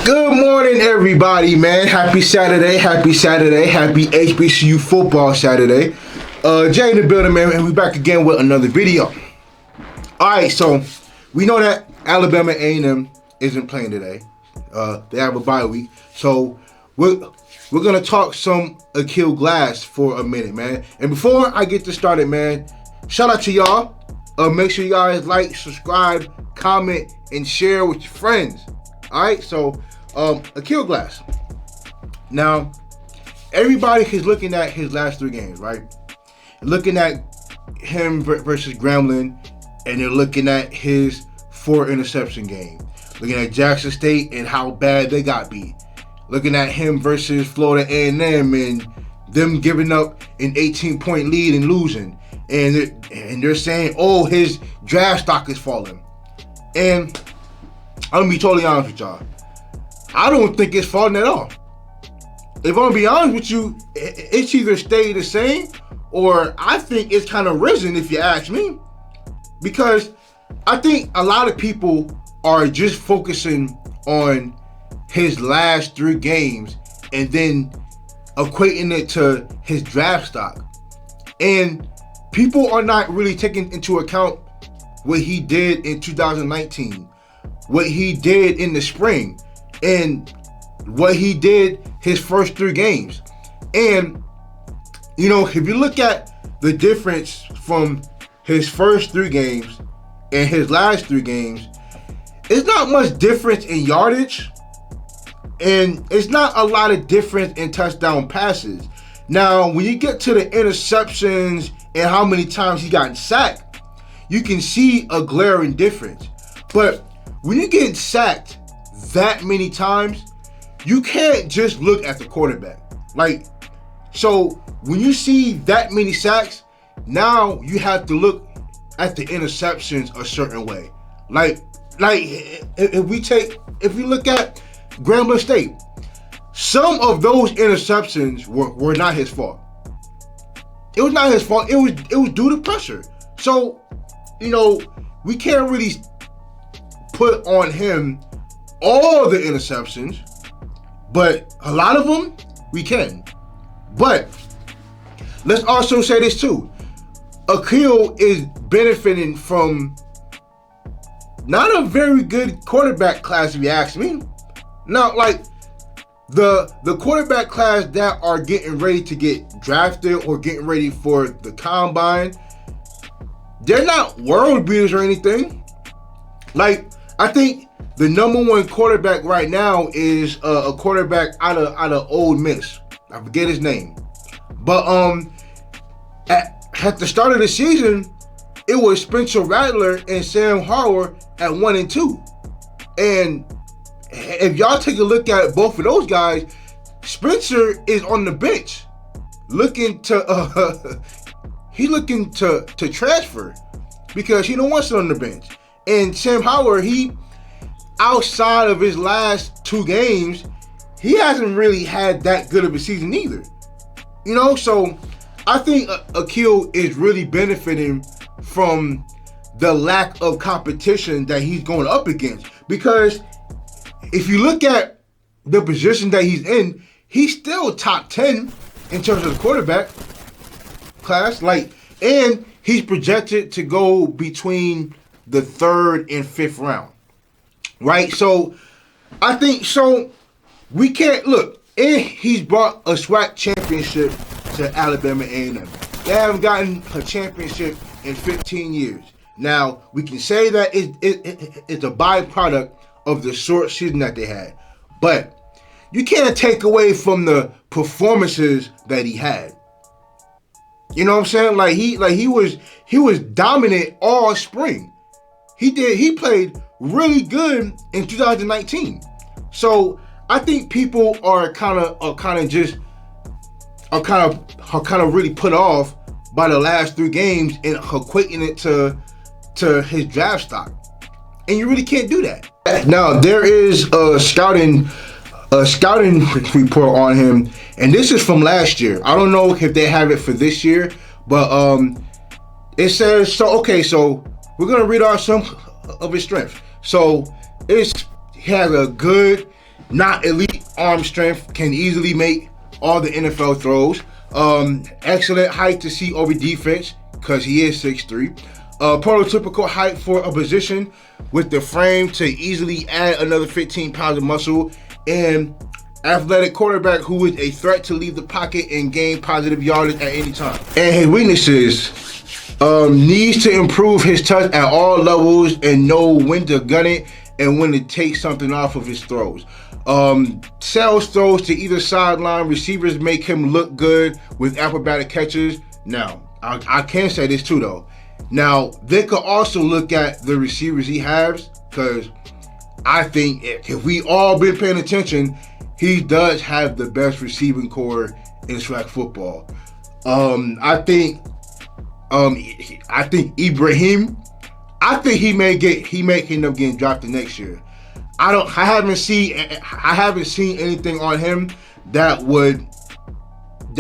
Good morning, everybody, man. Happy Saturday, happy HBCU football Saturday. Jay in the building, man, and we back again with another video. Alright, so we know that Alabama A&M isn't playing today. They have a bye week. So we're gonna talk some Aqeel Glass for a minute, man. And before I get this started, man, shout out to y'all. Make sure you guys like, subscribe, comment, and share with your friends. Alright, so Aqeel Glass. Now, everybody is looking at his last three games, right? Looking at him versus Grambling, and they're looking at his 4 interception game. Looking at Jackson State and how bad they got beat. Looking at him versus Florida A&M and them giving up an 18-point lead and losing. And they're saying, oh, his draft stock is falling. And I'm gonna be totally honest with y'all. I don't think it's falling at all. If I'm gonna be honest with you, it's either stayed the same or I think it's kind of risen, if you ask me. Because I think a lot of people are just focusing on his last 3 games and then equating it to his draft stock. And people are not really taking into account what he did in 2019, what he did in the spring, and what he did his first 3 games. And, you know, if you look at the difference from his first 3 games and his last 3 games, it's not much difference in yardage, and it's not a lot of difference in touchdown passes. Now, when you get to the interceptions and how many times he got sacked, you can see a glaring difference. But when you get sacked that many times, you can't just look at the quarterback. So when you see that many sacks, now you have to look at the interceptions a certain way. If you look at Grambling State, some of those interceptions were not his fault. It was not his fault. It was due to pressure. So, you know, we can't really put on him all the interceptions, but a lot of them we can. But let's also say this too. Aqeel is benefiting from not a very good quarterback class, if you ask me. Now, the quarterback class that are getting ready to get drafted or getting ready for the combine, they're not world beaters or anything. I think the number 1 quarterback right now is a quarterback out of Ole Miss. I forget his name, but at the start of the season, it was Spencer Rattler and Sam Howell at 1 and 2, and if y'all take a look at both of those guys, Spencer is on the bench, looking to transfer because he don't want to sit on the bench. And Sam Howell, he outside of his last 2 games, he hasn't really had that good of a season either. You know, so I think Aqeel is really benefiting from the lack of competition that he's going up against. Because if you look at the position that he's in, he's still top 10 in terms of the quarterback class. And he's projected to go between the 3rd and 5th round. Right? So I think we can't look. And he's brought a SWAC championship to Alabama A&M. They haven't gotten a championship in 15 years. Now, we can say that it's a byproduct of the short season that they had. But you can't take away from the performances that he had. You know what I'm saying? He was dominant all spring. He played really good in 2019. So I think people are kind of really put off by the last 3 games and equating it to his draft stock. And you really can't do that. Now, there is a scouting report on him, and this is from last year. I don't know if they have it for this year, but it says, so we're going to read off some of his strengths. So he has a good not elite arm strength, can easily make all the NFL throws. Excellent height to see over defense because he is 6'3". Prototypical height for a position with the frame to easily add another 15 pounds of muscle, and athletic quarterback who is a threat to leave the pocket and gain positive yardage at any time. And his weaknesses, needs to improve his touch at all levels and know when to gun it and when to take something off of his throws. Sells throws to either sideline. Receivers make him look good with acrobatic catches. Now, I can say this too though. Now, they could also look at the receivers he has, because I think if we all been paying attention, he does have the best receiving core in flag football. I think Ibrahim, I think he may end up getting drafted next year. I haven't seen anything on him that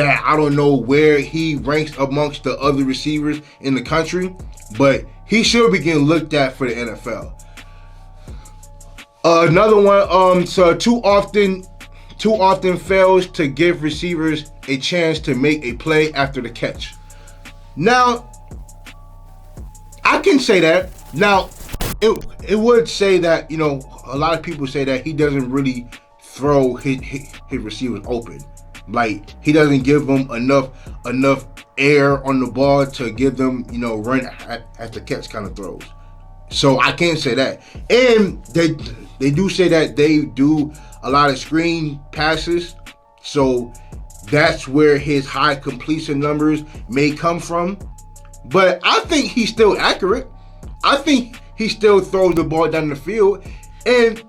I don't know where he ranks amongst the other receivers in the country, but he should be getting looked at for the NFL. Another one, so too often fails to give receivers a chance to make a play after the catch. Now, I can say that. Now, it would say that, a lot of people say that he doesn't really throw his receivers open. Like, he doesn't give them enough air on the ball to give them, run at the catch kind of throws. So I can't say that. And they do say that they do a lot of screen passes. So that's where his high completion numbers may come from. But I think he's still accurate. I think he still throws the ball down the field. And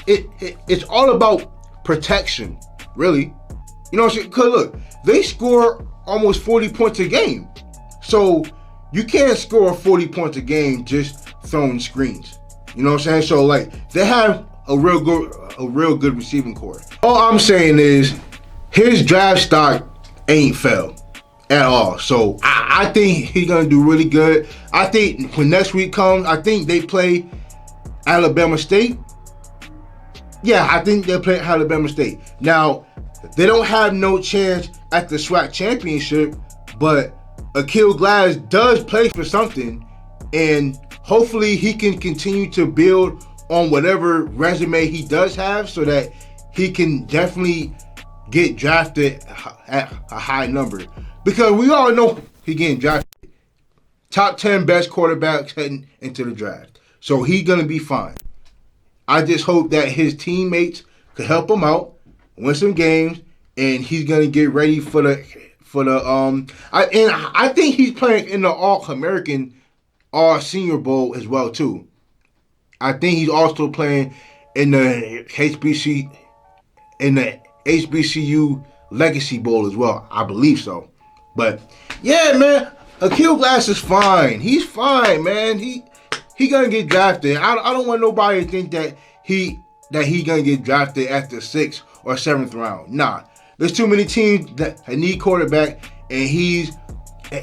it's all about protection, really. You know what I'm saying? Because look, they score almost 40 points a game. So you can't score 40 points a game just throwing screens. You know what I'm saying? So like, they have a real good receiving core. All I'm saying is his draft stock ain't fell at all. So I think he's gonna do really good. I think when next week comes, I think they play Alabama State. Yeah, I think they'll play Alabama State. Now, they don't have no chance at the SWAC championship, but Aqeel Glass does play for something, and hopefully he can continue to build on whatever resume he does have so that he can definitely get drafted at a high number. Because we all know he getting drafted. Top 10 best quarterbacks heading into the draft. So he's going to be fine. I just hope that his teammates could help him out, win some games, and he's going to get ready for the I think he's playing in the All-American All-Senior Bowl as well too. I think he's also playing in the HBCU Legacy Bowl as well. I believe so. But yeah, man, Aqeel Glass is fine. He's fine, man. He gonna get drafted. I don't want nobody to think that he gonna get drafted at the 6th or 7th round. Nah, there's too many teams that need quarterback, and he's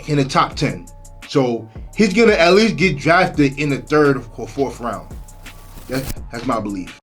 in the top 10. So he's gonna at least get drafted in the 3rd or 4th round. That's my belief.